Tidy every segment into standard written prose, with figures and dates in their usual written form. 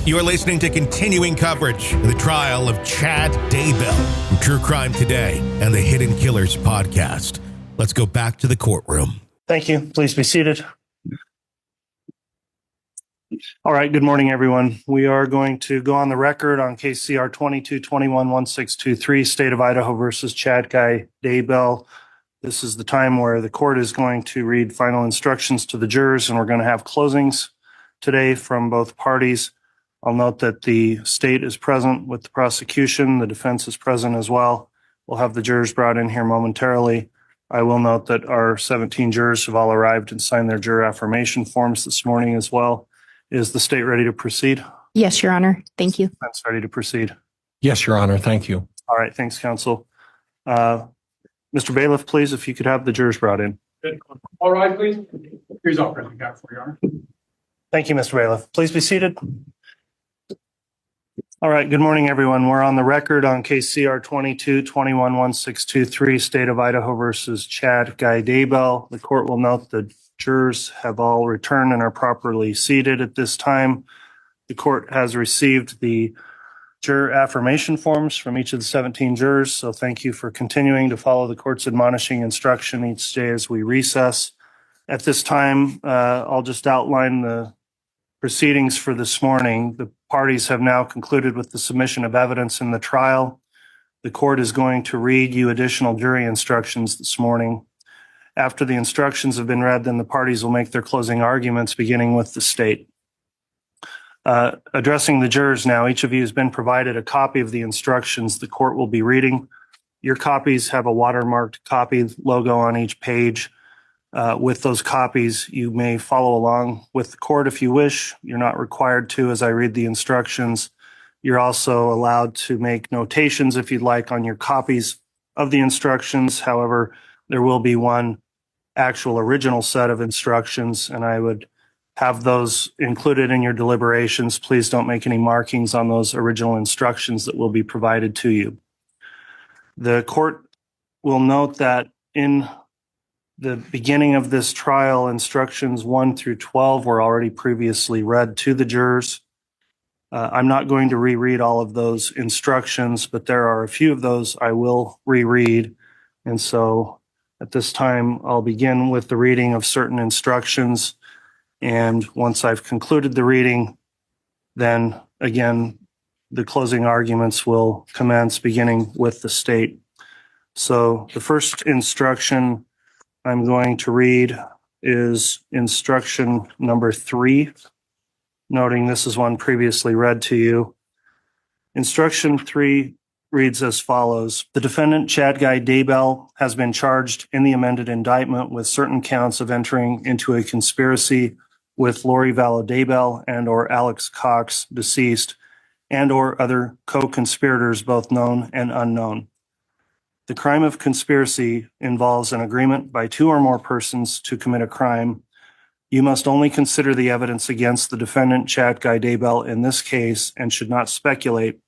You are listening to continuing coverage of the trial of Chad Daybell from True Crime Today and the Hidden Killers podcast. Let's go back to the courtroom. Thank you. Please be seated. All right. Good morning, everyone. We are going to go on the record on case CR 22211623, State of Idaho versus Chad Daybell. This is the time where the court is going to read final instructions to the jurors, and we're going to have closings today from both parties. I'll note that the state is present with the prosecution. The defense is present as well. We'll have the jurors brought in here momentarily. I will note that our 17 jurors have all arrived and signed their juror affirmation forms this morning as well. Is the state ready to proceed? Yes, Your Honor. Thank you. Defense ready to proceed? Yes, Your Honor. Thank you. All right. Thanks, counsel. Mr. Bailiff, please, if you could have the jurors brought in. All right, please. Here's our present guy for you, Your Honor. Thank you, Mr. Bailiff. Please be seated. All right. Good morning, everyone. We're on the record on case CR 22211623, State of Idaho versus Chad Daybell. The court will note the jurors have all returned and are properly seated at this time. The court has received the juror affirmation forms from each of the 17 jurors, so thank you for continuing to follow the court's admonishing instruction each day as we recess. At this time, I'll just outline the proceedings for this morning. The parties have now concluded with the submission of evidence in the trial. The court is going to read you additional jury instructions this morning. After the instructions have been read, then the parties will make their closing arguments, beginning with the state. Addressing the jurors now, each of you has been provided a copy of the instructions the court will be reading. Your copies have a watermarked copy logo on each page. With those copies, you may follow along with the court if you wish. You're not required to as I read the instructions. You're also allowed to make notations if you'd like on your copies of the instructions. However, there will be one actual original set of instructions, and I would have those included in your deliberations. Please don't make any markings on those original instructions that will be provided to you. The court will note that in the beginning of this trial, instructions 1 through 12 were already previously read to the jurors. I'm not going to reread all of those instructions, but there are a few of those I will reread. And so at this time, I'll begin with the reading of certain instructions. And once I've concluded the reading, then again, the closing arguments will commence, beginning with the state. So the first instruction I'm going to read is instruction number 3, noting this is one previously read to you. Instruction 3 reads as follows. The defendant, Chad Daybell, has been charged in the amended indictment with certain counts of entering into a conspiracy with Lori Vallow Daybell and or Alex Cox, deceased, and or other co-conspirators, both known and unknown. The crime of conspiracy involves an agreement by 2 or more persons to commit a crime. You must only consider the evidence against the defendant, Chad Daybell, in this case, and should not speculate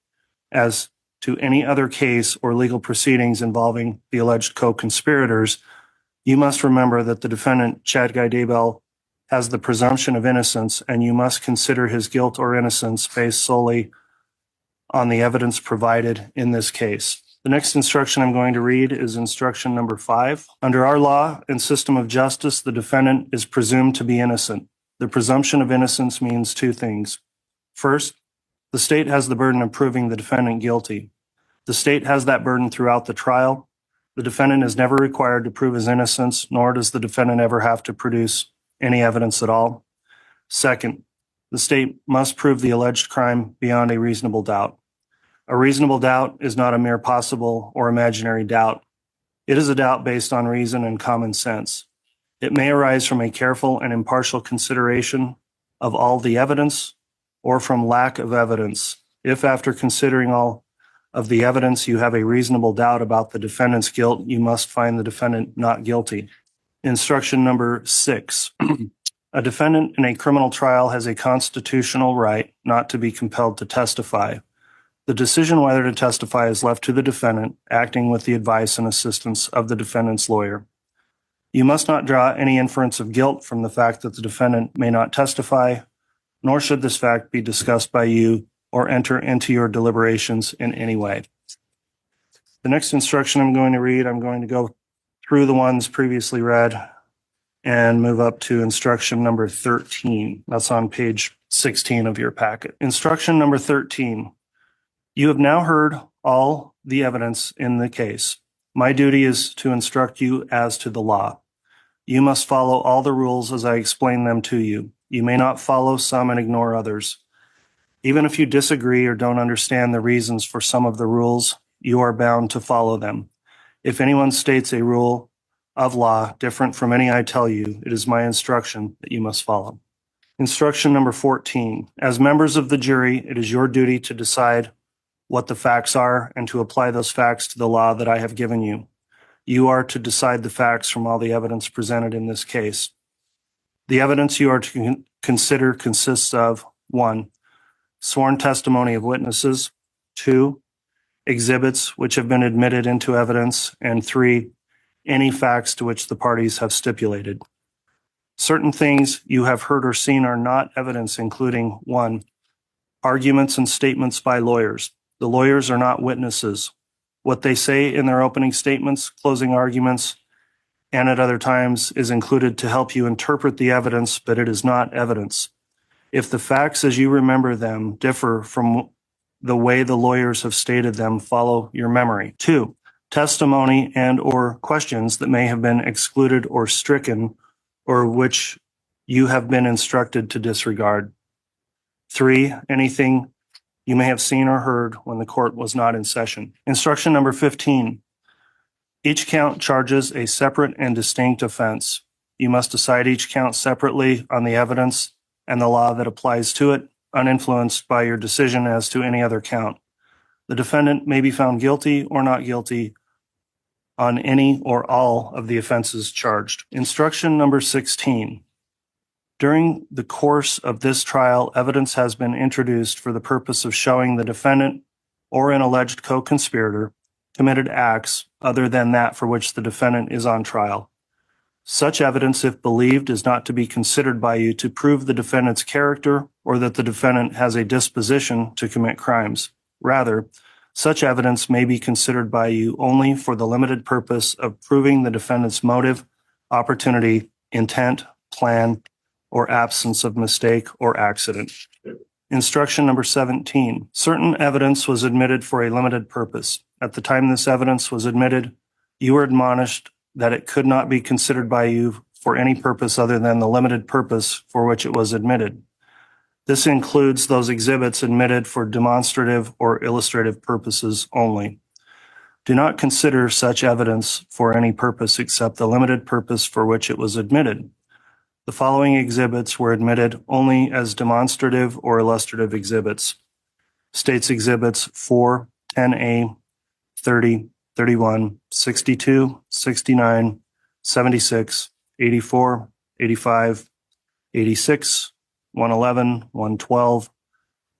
as to any other case or legal proceedings involving the alleged co-conspirators. You must remember that the defendant, Chad Daybell, has the presumption of innocence, and you must consider his guilt or innocence based solely on the evidence provided in this case. The next instruction I'm going to read is instruction number 5. Under our law and system of justice, the defendant is presumed to be innocent. The presumption of innocence means 2 things. First, the state has the burden of proving the defendant guilty. The state has that burden throughout the trial. The defendant is never required to prove his innocence, nor does the defendant ever have to produce any evidence at all. Second, the state must prove the alleged crime beyond a reasonable doubt. A reasonable doubt is not a mere possible or imaginary doubt. It is a doubt based on reason and common sense. It may arise from a careful and impartial consideration of all the evidence or from lack of evidence. If after considering all of the evidence you have a reasonable doubt about the defendant's guilt, you must find the defendant not guilty. Instruction number 6. A defendant in a criminal trial has a constitutional right not to be compelled to testify. The decision whether to testify is left to the defendant, acting with the advice and assistance of the defendant's lawyer. You must not draw any inference of guilt from the fact that the defendant may not testify, nor should this fact be discussed by you or enter into your deliberations in any way. The next instruction I'm going to read, I'm going to go through the ones previously read and move up to instruction number 13. That's on page 16 of your packet. Instruction number 13. You have now heard all the evidence in the case. My duty is to instruct you as to the law. You must follow all the rules as I explain them to you. You may not follow some and ignore others. Even if you disagree or don't understand the reasons for some of the rules, you are bound to follow them. If anyone states a rule of law different from any I tell you, it is my instruction that you must follow. Instruction number 14. As members of the jury, it is your duty to decide what the facts are and to apply those facts to the law that I have given you. You are to decide the facts from all the evidence presented in this case. The evidence you are to consider consists of 1. Sworn testimony of witnesses, 2. Exhibits which have been admitted into evidence, and 3. Any facts to which the parties have stipulated. Certain things you have heard or seen are not evidence, including 1. Arguments and statements by lawyers. The lawyers are not witnesses. What they say in their opening statements, closing arguments, and at other times is included to help you interpret the evidence, but it is not evidence. If the facts as you remember them differ from the way the lawyers have stated them, follow your memory. 2. Testimony and or questions that may have been excluded or stricken, or which you have been instructed to disregard. 3. Anything you may have seen or heard when the court was not in session. Instruction number 15. Each count charges a separate and distinct offense. You must decide each count separately on the evidence and the law that applies to it, uninfluenced by your decision as to any other count. The defendant may be found guilty or not guilty on any or all of the offenses charged. Instruction number 16. During the course of this trial, evidence has been introduced for the purpose of showing the defendant or an alleged co-conspirator committed acts other than that for which the defendant is on trial. Such evidence, if believed, is not to be considered by you to prove the defendant's character or that the defendant has a disposition to commit crimes. Rather, such evidence may be considered by you only for the limited purpose of proving the defendant's motive, opportunity, intent, plan, or absence of mistake or accident. Instruction number 17. Certain evidence was admitted for a limited purpose. At the time this evidence was admitted, you were admonished that it could not be considered by you for any purpose other than the limited purpose for which it was admitted. This includes those exhibits admitted for demonstrative or illustrative purposes only. Do not consider such evidence for any purpose except the limited purpose for which it was admitted. The following exhibits were admitted only as demonstrative or illustrative exhibits. States Exhibits 4, 10A, 30, 31, 62, 69, 76, 84, 85, 86, 111, 112,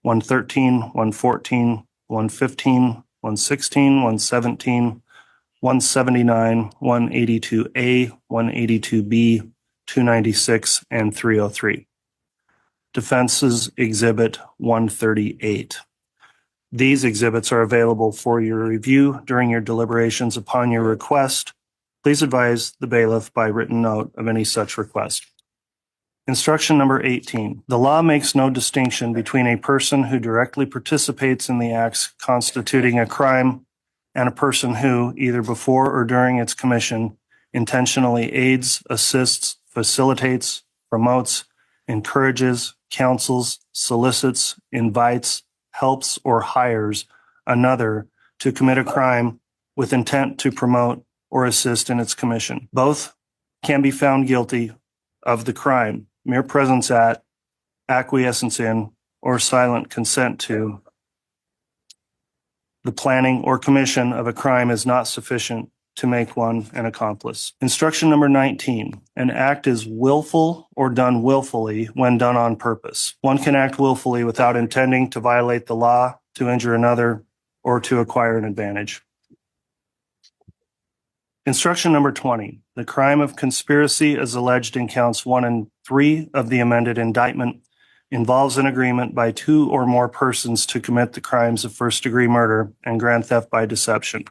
113, 114, 115, 116, 117, 179, 182A, 182B, 296, and 303. Defense's Exhibit 138. These exhibits are available for your review during your deliberations upon your request. Please advise the bailiff by written note of any such request. Instruction number 18. The law makes no distinction between a person who directly participates in the acts constituting a crime and a person who, either before or during its commission, intentionally aids, assists, facilitates, promotes, encourages, counsels, solicits, invites, helps, or hires another to commit a crime with intent to promote or assist in its commission. Both can be found guilty of the crime. Mere presence at, acquiescence in, or silent consent to the planning or commission of a crime is not sufficient to make one an accomplice. Instruction number 19. An act is willful or done willfully when done on purpose. One can act willfully without intending to violate the law, to injure another, or to acquire an advantage. Instruction number 20. The crime of conspiracy is alleged in counts 1 and 3 of the amended indictment involves an agreement by two or more persons to commit the crimes of first-degree murder and grand theft by deception.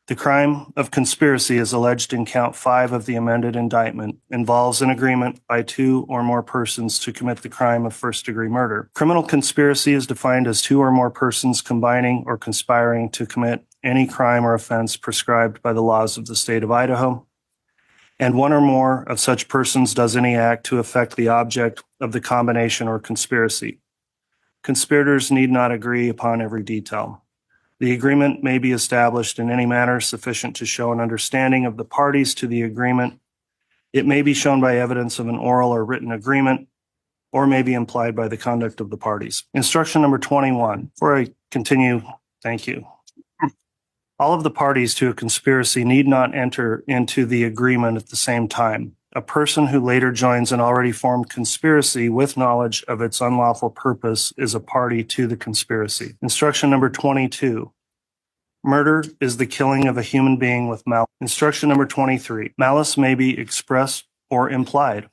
The crime of conspiracy is alleged in count 5 of the amended indictment, involves an agreement by two or more persons to commit the crime of first-degree murder. Criminal conspiracy is defined as two or more persons combining or conspiring to commit any crime or offense prescribed by the laws of the state of Idaho, and one or more of such persons does any act to affect the object of the combination or conspiracy. Conspirators need not agree upon every detail. The agreement may be established in any manner sufficient to show an understanding of the parties to the agreement. It may be shown by evidence of an oral or written agreement, or may be implied by the conduct of the parties. Instruction number 21. Before I continue, thank you. All of the parties to a conspiracy need not enter into the agreement at the same time. A person who later joins an already formed conspiracy with knowledge of its unlawful purpose is a party to the conspiracy. Instruction number 22. Murder is the killing of a human being with malice. Instruction number 23. Malice may be expressed or implied.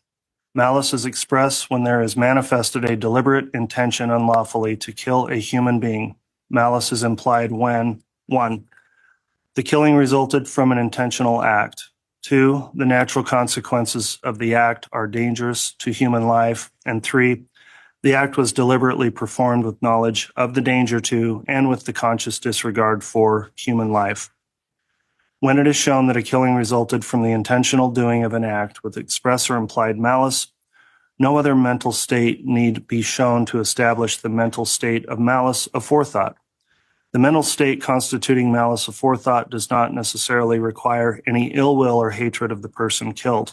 Malice is expressed when there is manifested a deliberate intention unlawfully to kill a human being. Malice is implied when 1. The killing resulted from an intentional act. 2, the natural consequences of the act are dangerous to human life. And 3, the act was deliberately performed with knowledge of the danger to and with the conscious disregard for human life. When it is shown that a killing resulted from the intentional doing of an act with express or implied malice, no other mental state need be shown to establish the mental state of malice aforethought. The mental state constituting malice aforethought does not necessarily require any ill will or hatred of the person killed.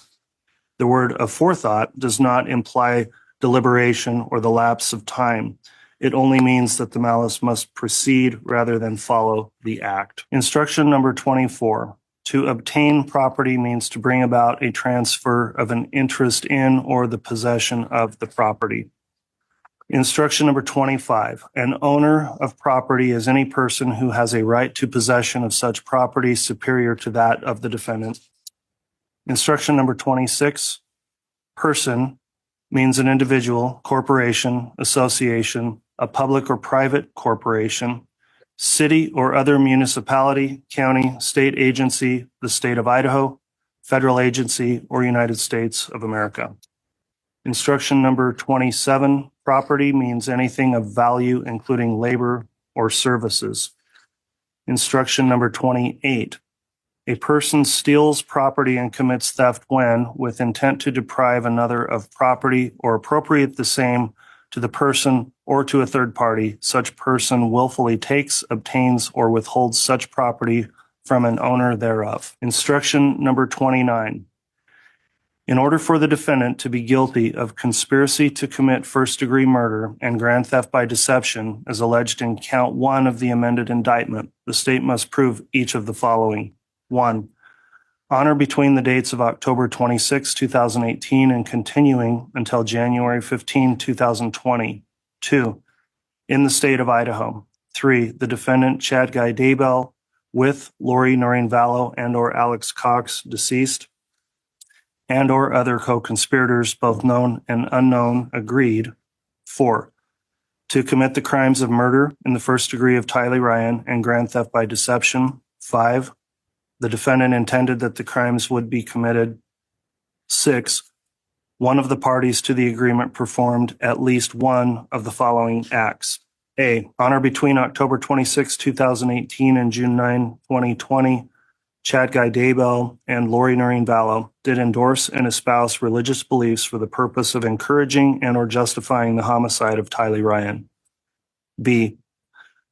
The word aforethought does not imply deliberation or the lapse of time. It only means that the malice must precede rather than follow the act. Instruction number 24. To obtain property means to bring about a transfer of an interest in or the possession of the property. Instruction number 25. An owner of property is any person who has a right to possession of such property superior to that of the defendant. Instruction number 26. Person means an individual, corporation, association, a public or private corporation, city or other municipality, county, state agency, the state of Idaho, federal agency, or United States of America. Instruction number 27. Property means anything of value, including labor or services. Instruction number 28. A person steals property and commits theft when, with intent to deprive another of property or appropriate the same to the person or to a third party, such person willfully takes, obtains, or withholds such property from an owner thereof. Instruction number 29. In order for the defendant to be guilty of conspiracy to commit first-degree murder and grand theft by deception, as alleged in count 1 of the amended indictment, the state must prove each of the following. 1. Honor between the dates of October 26, 2018 and continuing until January 15, 2020. 2. In the state of Idaho. 3. The defendant, Chad Daybell, with Lori Noreen Vallow and or Alex Cox, deceased, and or other co-conspirators, both known and unknown, agreed. 4. To commit the crimes of murder in the first degree of Tylee Ryan and grand theft by deception. 5. The defendant intended that the crimes would be committed. 6. One of the parties to the agreement performed at least one of the following acts. A. Honor between October 26, 2018 and June 9, 2020, Chad Daybell and Lori Noreen Vallow did endorse and espouse religious beliefs for the purpose of encouraging and or justifying the homicide of Tylee Ryan. B.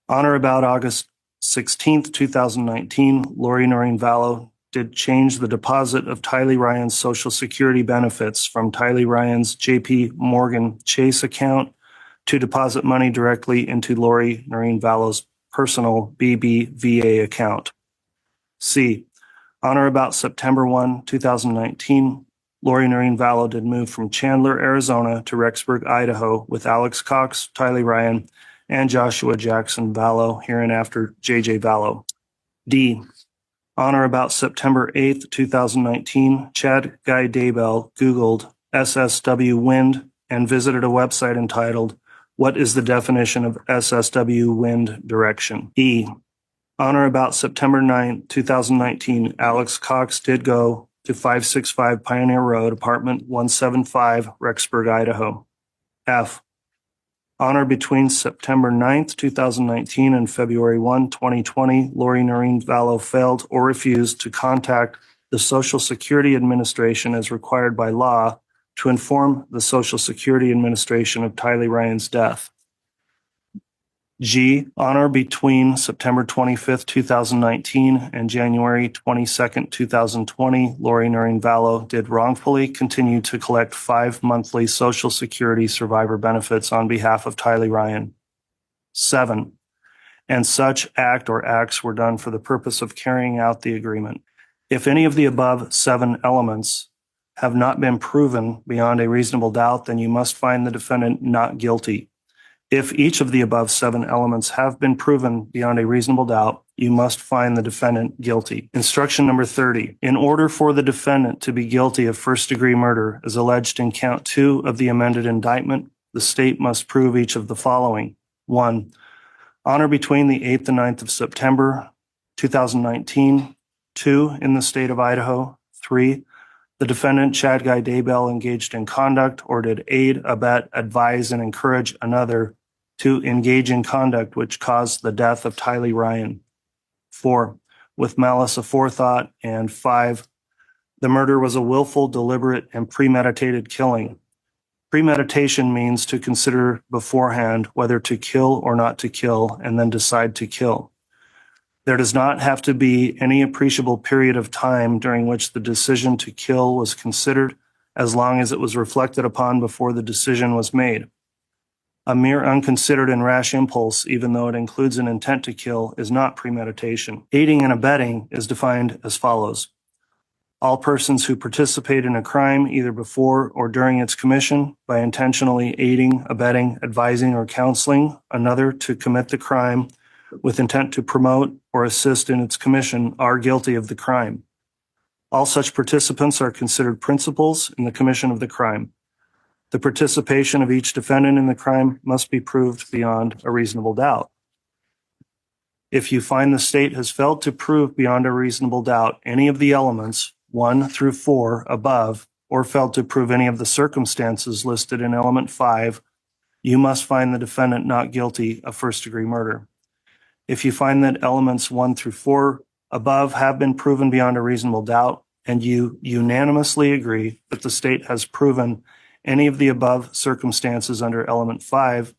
On or about August 16, 2019, Lori Noreen Vallow did change the deposit of Tylee Ryan's Social Security benefits from Tylee Ryan's JP Morgan Chase account to deposit money directly into Lori Noreen Vallow's personal BBVA account. C. On or about September 1, 2019, Lori Noreen Vallow did move from Chandler, Arizona to Rexburg, Idaho with Alex Cox, Tylee Ryan, and Joshua Jackson Vallow, hereinafter J.J. Vallow. D. On or about September 8, 2019, Chad Daybell Googled SSW Wind and visited a website entitled, "What is the definition of SSW wind direction?" E. On or about September 9, 2019, Alex Cox did go to 565 Pioneer Road, apartment 175, Rexburg, Idaho. F. On or between September 9th, 2019 and February 1, 2020, Lori Noreen Vallow failed or refused to contact the Social Security Administration as required by law to inform the Social Security Administration of Tylee Ryan's death. G. On or between September 25th, 2019 and January 22nd, 2020, Lori Noreen Vallow did wrongfully continue to collect 5 monthly Social Security survivor benefits on behalf of Tylee Ryan. 7. And such act or acts were done for the purpose of carrying out the agreement. If any of the above 7 elements have not been proven beyond a reasonable doubt, then you must find the defendant not guilty. If each of the above 7 elements have been proven beyond a reasonable doubt, you must find the defendant guilty. Instruction number 30. In order for the defendant to be guilty of first-degree murder as alleged in count 2 of the amended indictment, the state must prove each of the following. 1. On or between the 8th and 9th of September 2019. 2. In the state of Idaho. 3. The defendant, Chad Daybell, engaged in conduct or did aid, abet, advise, and encourage another to engage in conduct which caused the death of Tylee Ryan. 4. With malice aforethought. And 5. The murder was a willful, deliberate, and premeditated killing. Premeditation means to consider beforehand whether to kill or not to kill, and then decide to kill. There does not have to be any appreciable period of time during which the decision to kill was considered, as long as it was reflected upon before the decision was made. A mere unconsidered and rash impulse, even though it includes an intent to kill, is not premeditation. Aiding and abetting is defined as follows. All persons who participate in a crime either before or during its commission by intentionally aiding, abetting, advising, or counseling another to commit the crime with intent to promote or assist in its commission are guilty of the crime. All such participants are considered principals in the commission of the crime. The participation of each defendant in the crime must be proved beyond a reasonable doubt. If you find the state has failed to prove beyond a reasonable doubt any of the elements 1 through 4 above, or failed to prove any of the circumstances listed in element 5, you must find the defendant not guilty of first-degree murder. If you find that elements 1 through 4 above have been proven beyond a reasonable doubt, and you unanimously agree that the state has proven any of the above circumstances under element 5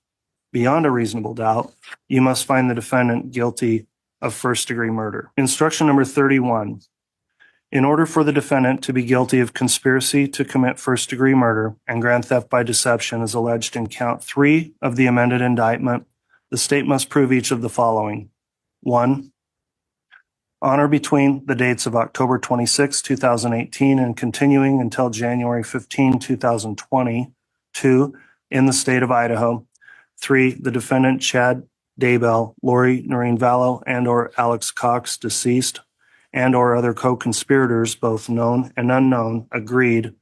beyond a reasonable doubt, you must find the defendant guilty of first-degree murder. Instruction number 31. In order for the defendant to be guilty of conspiracy to commit first-degree murder and grand theft by deception as alleged in count 3 of the amended indictment, the state must prove each of the following. 1. On or between the dates of October 26, 2018 and continuing until January 15, 2020. 2. In the state of Idaho. 3. The defendant, Chad Daybell, Lori Noreen Vallow, and or Alex Cox, deceased, and or other co-conspirators, both known and unknown, agreed.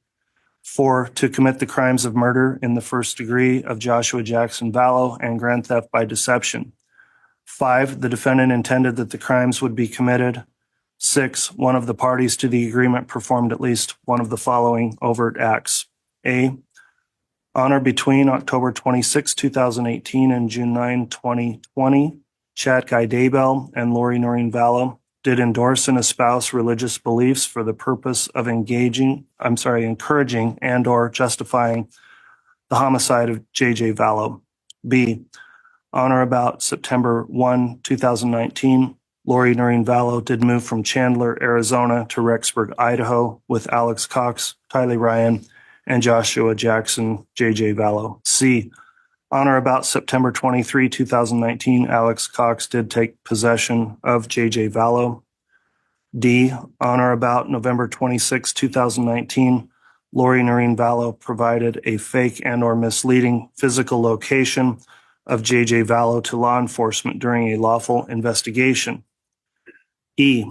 4. To commit the crimes of murder in the first degree of Joshua Jackson Vallow and grand theft by deception. 5. The defendant intended that the crimes would be committed. 6. One of the parties to the agreement performed at least one of the following overt acts. A. On or between October 26, 2018 and June 9, 2020, Chad Daybell and Lori Noreen Vallow did endorse and espouse religious beliefs for the purpose of encouraging and or justifying the homicide of J.J. Vallow. B. On or about September 1, 2019, Lori Noreen Vallow did move from Chandler, Arizona to Rexburg, Idaho with Alex Cox, Tylee Ryan, and Joshua Jackson, J.J. Vallow. C. On or about September 23, 2019, Alex Cox did take possession of J.J. Vallow. D. On or about November 26, 2019, Lori Noreen Vallow provided a fake and or misleading physical location of J.J. Vallow to law enforcement during a lawful investigation. E.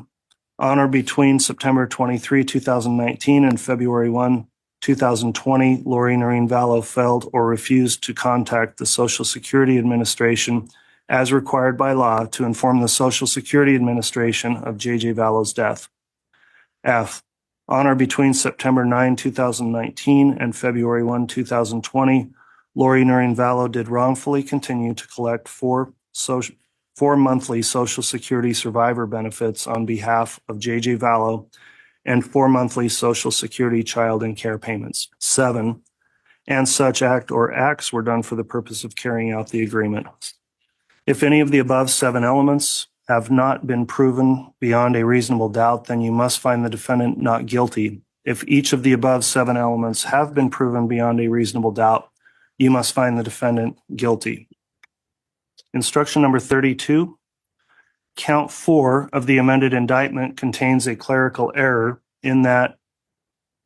On or between September 23, 2019 and February 1, 2020, Lori Noreen Vallow failed or refused to contact the Social Security Administration as required by law to inform the Social Security Administration of J.J. Vallow's death. F, on or between September 9, 2019 and February 1, 2020, Lori Noreen Vallow did wrongfully continue to collect four monthly Social Security survivor benefits on behalf of J.J. Vallow and 4 monthly Social Security child and care payments. 7, and such act or acts were done for the purpose of carrying out the agreement. If any of the above 7 elements have not been proven beyond a reasonable doubt, then you must find the defendant not guilty. If each of the above 7 elements have been proven beyond a reasonable doubt, you must find the defendant guilty. Instruction number 32. Count 4 of the amended indictment contains a clerical error in that,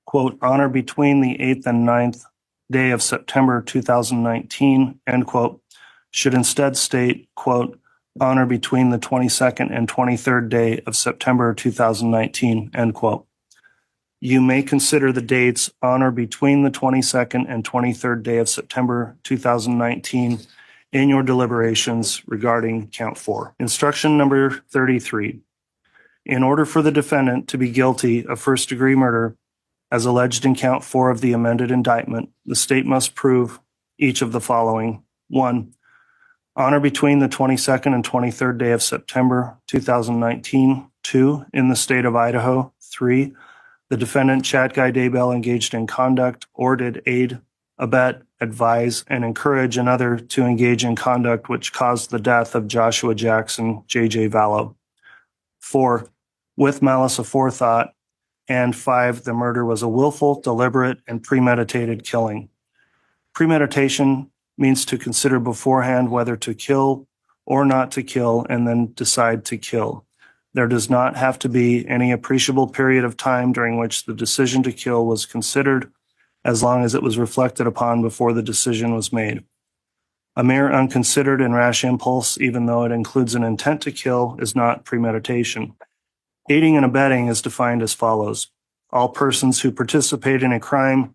quote, on or between the 8th and 9th day of September 2019, end quote, should instead state, quote, on or between the 22nd and 23rd day of September 2019, end quote. You may consider the dates on or between the 22nd and 23rd day of September 2019 in your deliberations regarding count 4. Instruction number 33. In order for the defendant to be guilty of first-degree murder, as alleged in count 4 of the amended indictment, the state must prove each of the following. 1, on or between the 22nd and 23rd day of September 2019. 2, in the state of Idaho. 3, the defendant, Chad Daybell, engaged in conduct or did aid, abet, advise, and encourage another to engage in conduct which caused the death of Joshua Jackson, J.J. Vallow. 4, with malice aforethought. And 5, the murder was a willful, deliberate, and premeditated killing. Premeditation means to consider beforehand whether to kill or not to kill and then decide to kill. There does not have to be any appreciable period of time during which the decision to kill was considered, as long as it was reflected upon before the decision was made. A mere unconsidered and rash impulse, even though it includes an intent to kill, is not premeditation. Aiding and abetting is defined as follows. All persons who participate in a crime,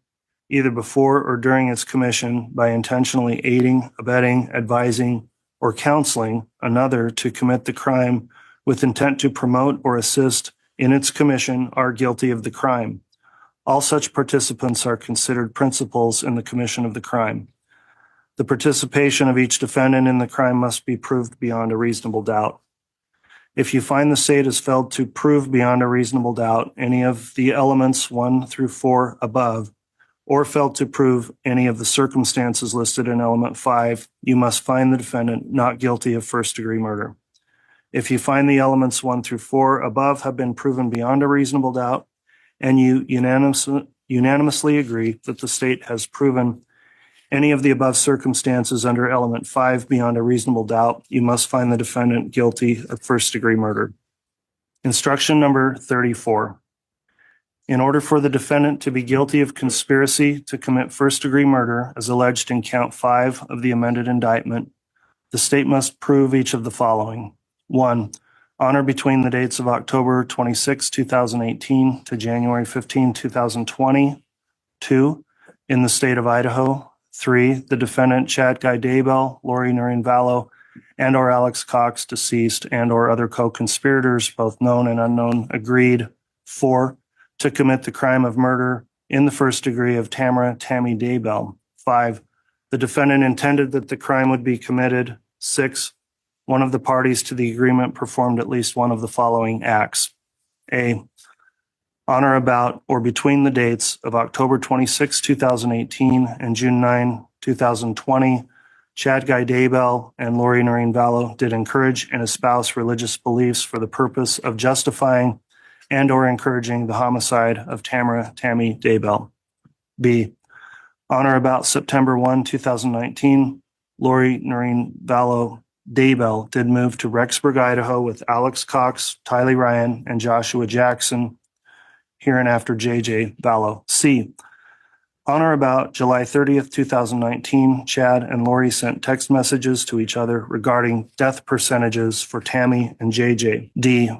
either before or during its commission, by intentionally aiding, abetting, advising, or counseling another to commit the crime with intent to promote or assist in its commission, are guilty of the crime. All such participants are considered principals in the commission of the crime. The participation of each defendant in the crime must be proved beyond a reasonable doubt. If you find the state has failed to prove beyond a reasonable doubt any of the elements 1 through 4 above, or failed to prove any of the circumstances listed in element 5, you must find the defendant not guilty of first-degree murder. If you find the elements 1 through 4 above have been proven beyond a reasonable doubt, and you unanimously agree that the state has proven any of the above circumstances under element 5 beyond a reasonable doubt, you must find the defendant guilty of first-degree murder. Instruction number 34. In order for the defendant to be guilty of conspiracy to commit first-degree murder, as alleged in count 5 of the amended indictment, the state must prove each of the following. 1, on or between the dates of October 26, 2018 to January 15, 2020. 2, in the state of Idaho. 3, the defendant, Chad Daybell, Lori Noreen Vallow, and or Alex Cox, deceased, and or other co-conspirators, both known and unknown, agreed. 4, to commit the crime of murder in the first degree of Tammy Daybell. 5, the defendant intended that the crime would be committed. 6, one of the parties to the agreement performed at least one of the following acts. A, on or about or between the dates of October 26, 2018 and June 9, 2020, Chad Daybell and Lori Noreen Vallow did encourage and espouse religious beliefs for the purpose of justifying and or encouraging the homicide of Tammy Daybell. B, on or about September 1, 2019, Lori Noreen Vallow Daybell did move to Rexburg, Idaho with Alex Cox, Tylee Ryan, and Joshua Jackson, hereinafter J.J. Vallow. C, on or about July 30th, 2019, Chad and Lori sent text messages to each other regarding death percentages for Tammy and J.J. D,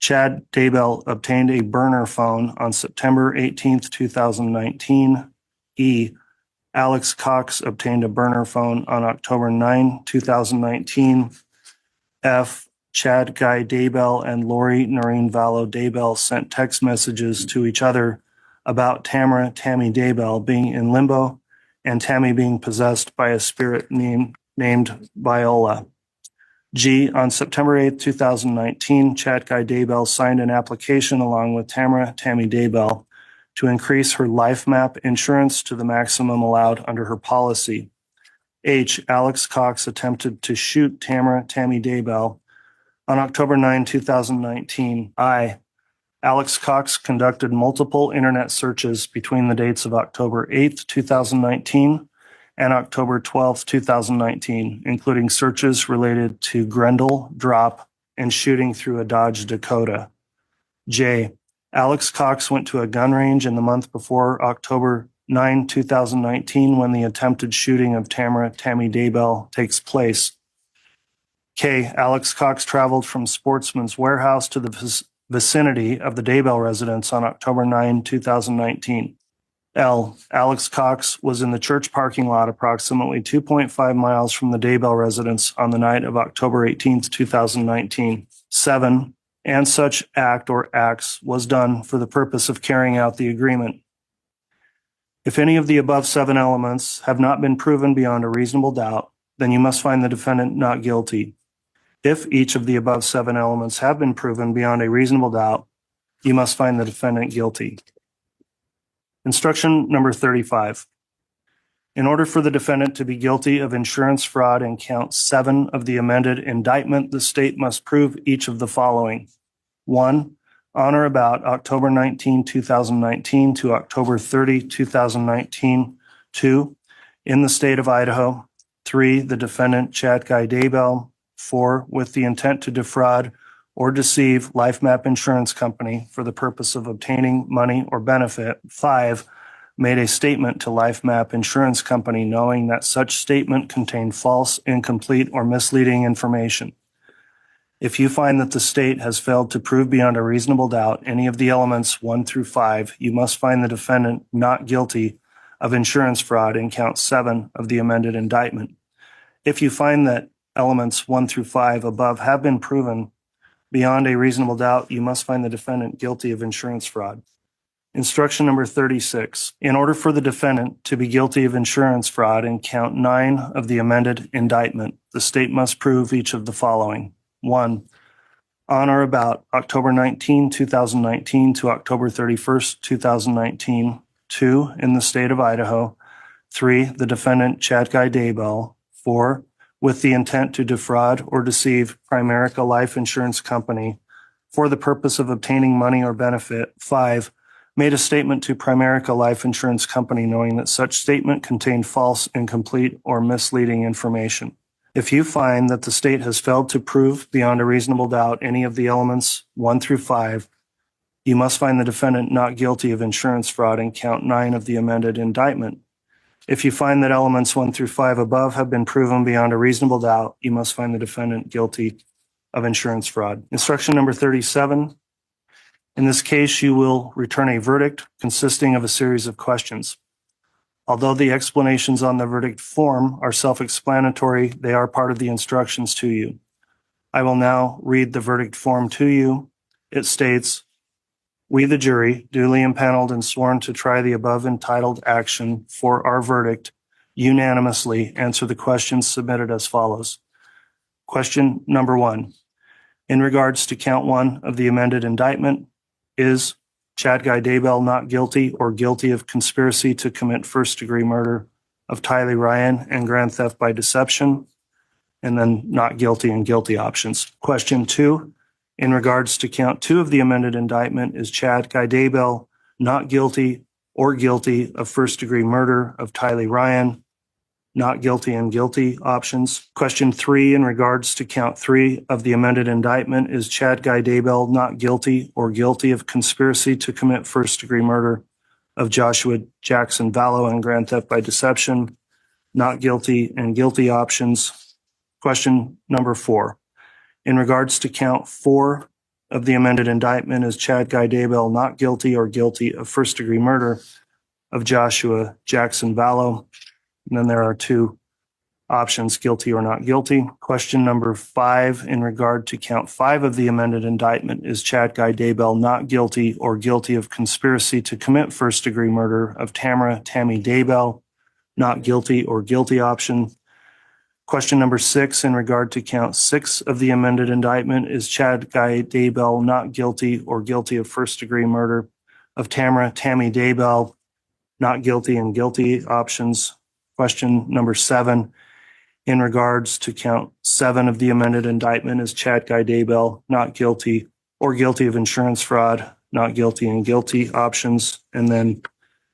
Chad Daybell obtained a burner phone on September 18th, 2019. E. Alex Cox obtained a burner phone on October 9, 2019. F. Chad Guy Daybell and Lori Noreen Vallow Daybell sent text messages to each other about Tammy Daybell being in limbo and Tammy being possessed by a spirit named Viola. G. On September 8, 2019, Chad Guy Daybell signed an application along with Tammy Daybell to increase her life map insurance to the maximum allowed under her policy. H. Alex Cox attempted to shoot Tammy Daybell on October 9, 2019. I. Alex Cox conducted multiple internet searches between the dates of October 8, 2019 and October 12, 2019, including searches related to Grendel, drop, and shooting through a Dodge Dakota. J. Alex Cox went to a gun range in the month before October 9, 2019, when the attempted shooting of Tammy Daybell takes place. K. Alex Cox traveled from Sportsman's Warehouse to the vicinity of the Daybell residence on October 9, 2019. L. Alex Cox was in the church parking lot approximately 2.5 miles from the Daybell residence on the night of October 18, 2019. 7. And such act or acts was done for the purpose of carrying out the agreement. If any of the above 7 elements have not been proven beyond a reasonable doubt, then you must find the defendant not guilty. If each of the above 7 elements have been proven beyond a reasonable doubt, you must find the defendant guilty. Instruction number 35. In order for the defendant to be guilty of insurance fraud in count 7 of the amended indictment, the state must prove each of the following. 1. On or about October 19, 2019 to October 30, 2019. 2. In the state of Idaho. 3. The defendant, Chad Guy Daybell. 4. With the intent to defraud or deceive LifeMap Insurance Company for the purpose of obtaining money or benefit. 5. Made a statement to LifeMap Insurance Company knowing that such statement contained false, incomplete, or misleading information. If you find that the state has failed to prove beyond a reasonable doubt any of the elements 1 through 5, you must find the defendant not guilty of insurance fraud in count 7 of the amended indictment. If you find that elements 1 through 5 above have been proven beyond a reasonable doubt, you must find the defendant guilty of insurance fraud. Instruction number 36. In order for the defendant to be guilty of insurance fraud in count 9 of the amended indictment, the state must prove each of the following. 1. On or about October 19, 2019 to October 31st, 2019. 2. In the state of Idaho. 3. The defendant, Chad Guy Daybell. 4. With the intent to defraud or deceive Primerica Life Insurance Company for the purpose of obtaining money or benefit. 5. Made a statement to Primerica Life Insurance Company knowing that such statement contained false, incomplete, or misleading information. If you find that the state has failed to prove beyond a reasonable doubt any of the elements 1 through 5, you must find the defendant not guilty of insurance fraud in count 9 of the amended indictment. If you find that elements 1 through 5 above have been proven beyond a reasonable doubt, you must find the defendant guilty of insurance fraud. Instruction number 37. In this case, you will return a verdict consisting of a series of questions. Although the explanations on the verdict form are self-explanatory, they are part of the instructions to you. I will now read the verdict form to you. It states, "We, the jury, duly impaneled and sworn to try the above entitled action for our verdict, unanimously answer the questions submitted as follows." Question number 1. In regards to count 1 of the amended indictment, is Chad Guy Daybell not guilty or guilty of conspiracy to commit first-degree murder of Tylee Ryan and grand theft by deception? And then not guilty and guilty options. Question 2. In regards to count 2 of the amended indictment, is Chad Guy Daybell not guilty or guilty of first-degree murder of Tylee Ryan? Not guilty and guilty options. Question 3. In regards to count 3 of the amended indictment, is Chad Guy Daybell not guilty or guilty of conspiracy to commit first-degree murder of Joshua Jackson Vallow and grand theft by deception? Not guilty and guilty options. Question number 4. In regards to count 4 of the amended indictment is Chad Daybell not guilty or guilty of first-degree murder of Joshua Jackson Vallow. And then there are two options, guilty or not guilty. Question number 5 in regard to count 5 of the amended indictment is Chad Daybell not guilty or guilty of conspiracy to commit first-degree murder of Tammy Daybell, not guilty or guilty option. Question number 6 in regard to count 6 of the amended indictment is Chad Daybell not guilty or guilty of first-degree murder of Tammy Daybell, not guilty and guilty options. Question number 7 in regards to count 7 of the amended indictment is Chad Daybell not guilty or guilty of insurance fraud, not guilty and guilty options. And then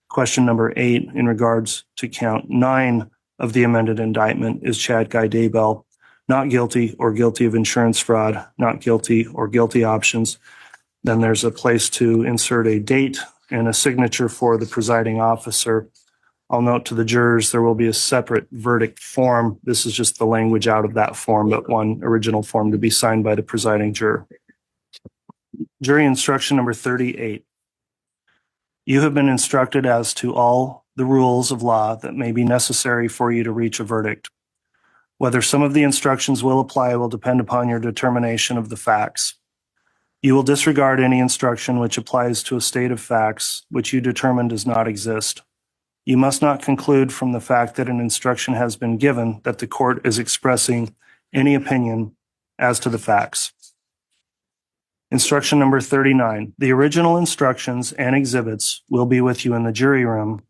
question number 8 in regards to count 9 of the amended indictment is Chad Daybell not guilty or guilty of insurance fraud, not guilty or guilty options. Then there's a place to insert a date and a signature for the presiding officer. I'll note to the jurors there will be a separate verdict form. This is just the language out of that form, but one original form to be signed by the presiding juror. Jury instruction number 38. You have been instructed as to all the rules of law that may be necessary for you to reach a verdict. Whether some of the instructions will apply will depend upon your determination of the facts. You will disregard any instruction which applies to a state of facts which you determine does not exist. You must not conclude from the fact that an instruction has been given that the court is expressing any opinion as to the facts. Instruction number 39. The original instructions and exhibits will be with you in the jury room,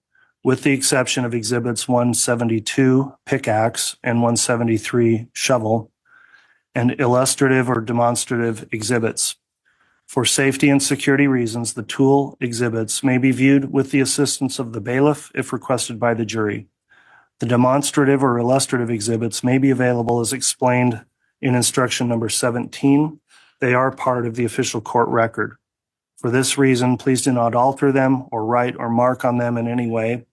with the exception of exhibits 172, pickaxe, and 173, shovel, and illustrative or demonstrative exhibits. For safety and security reasons, the tool exhibits may be viewed with the assistance of the bailiff if requested by the jury. The demonstrative or illustrative exhibits may be available as explained in instruction number 17. They are part of the official court record. For this reason, please do not alter them or write or mark on them in any way.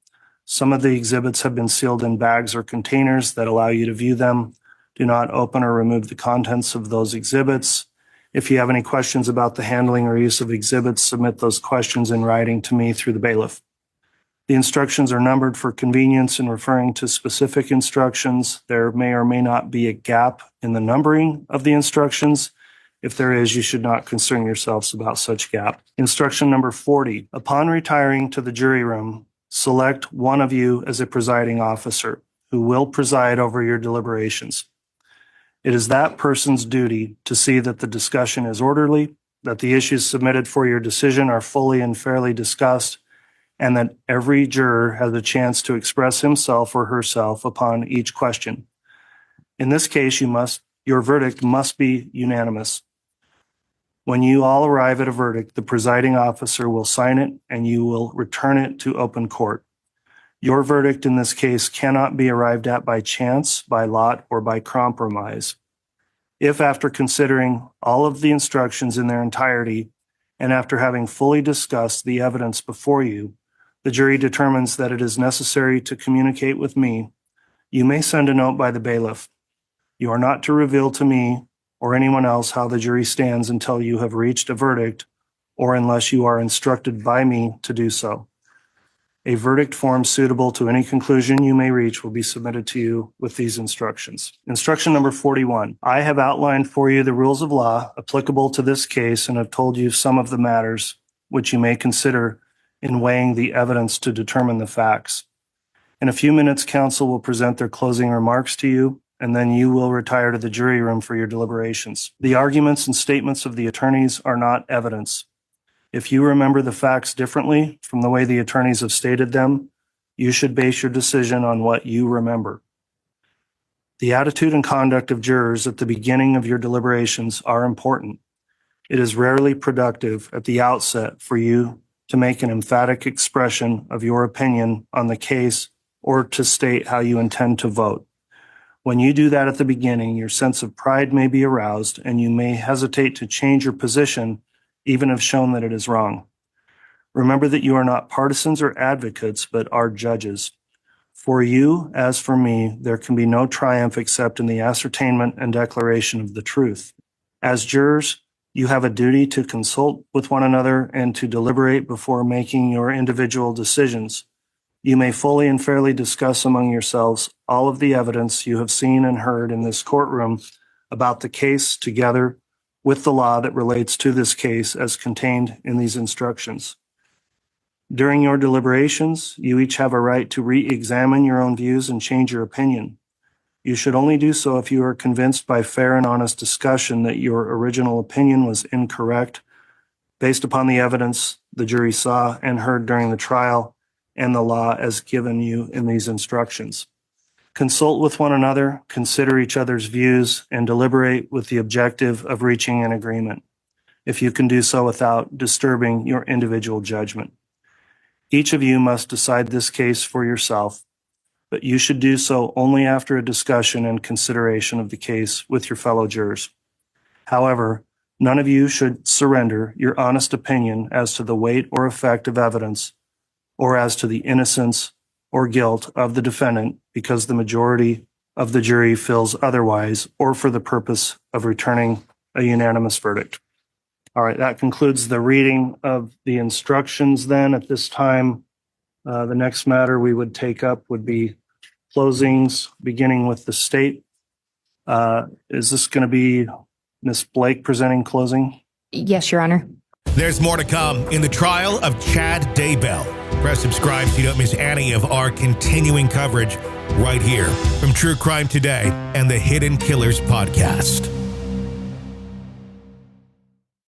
Some of the exhibits have been sealed in bags or containers that allow you to view them. Do not open or remove the contents of those exhibits. If you have any questions about the handling or use of exhibits, submit those questions in writing to me through the bailiff. The instructions are numbered for convenience in referring to specific instructions. There may or may not be a gap in the numbering of the instructions. If there is, you should not concern yourselves about such gap. Instruction number 40. Upon retiring to the jury room, select one of you as a presiding officer who will preside over your deliberations. It is that person's duty to see that the discussion is orderly, that the issues submitted for your decision are fully and fairly discussed, and that every juror has a chance to express himself or herself upon each question. In this case, your verdict must be unanimous. When you all arrive at a verdict, the presiding officer will sign it and you will return it to open court. Your verdict in this case cannot be arrived at by chance, by lot, or by compromise. If after considering all of the instructions in their entirety and after having fully discussed the evidence before you, the jury determines that it is necessary to communicate with me, you may send a note by the bailiff. You are not to reveal to me or anyone else how the jury stands until you have reached a verdict or unless you are instructed by me to do so. A verdict form suitable to any conclusion you may reach will be submitted to you with these instructions. Instruction number 41. I have outlined for you the rules of law applicable to this case and have told you some of the matters which you may consider in weighing the evidence to determine the facts. In a few minutes, counsel will present their closing remarks to you, and then you will retire to the jury room for your deliberations. The arguments and statements of the attorneys are not evidence. If you remember the facts differently from the way the attorneys have stated them, you should base your decision on what you remember. The attitude and conduct of jurors at the beginning of your deliberations are important. It is rarely productive at the outset for you to make an emphatic expression of your opinion on the case or to state how you intend to vote. When you do that at the beginning, your sense of pride may be aroused and you may hesitate to change your position even if shown that it is wrong. Remember that you are not partisans or advocates, but are judges. For you, as for me, there can be no triumph except in the ascertainment and declaration of the truth. As jurors, You have a duty to consult with one another and to deliberate before making your individual decisions. You may fully and fairly discuss among yourselves all of the evidence you have seen and heard in this courtroom about the case together with the law that relates to this case as contained in these instructions. During your deliberations, you each have a right to re-examine your own views and change your opinion. You should only do so if you are convinced by fair and honest discussion that your original opinion was incorrect based upon the evidence the jury saw and heard during the trial and the law as given you in these instructions. Consult with one another, consider each other's views, and deliberate with the objective of reaching an agreement, if you can do so without disturbing your individual judgment. Each of you must decide this case for yourself, but you should do so only after a discussion and consideration of the case with your fellow jurors. However, none of you should surrender your honest opinion as to the weight or effect of evidence or as to the innocence or guilt of the defendant because the majority of the jury feels otherwise or for the purpose of returning a unanimous verdict. All right, that concludes the reading of the instructions then. At this time, the next matter we would take up would be closings, beginning with the state. Is this going to be Ms. Blake presenting closing? Yes, Your Honor. There's more to come in the trial of Chad Daybell. Press subscribe so you don't miss any of our continuing coverage right here from True Crime Today and the Hidden Killers podcast.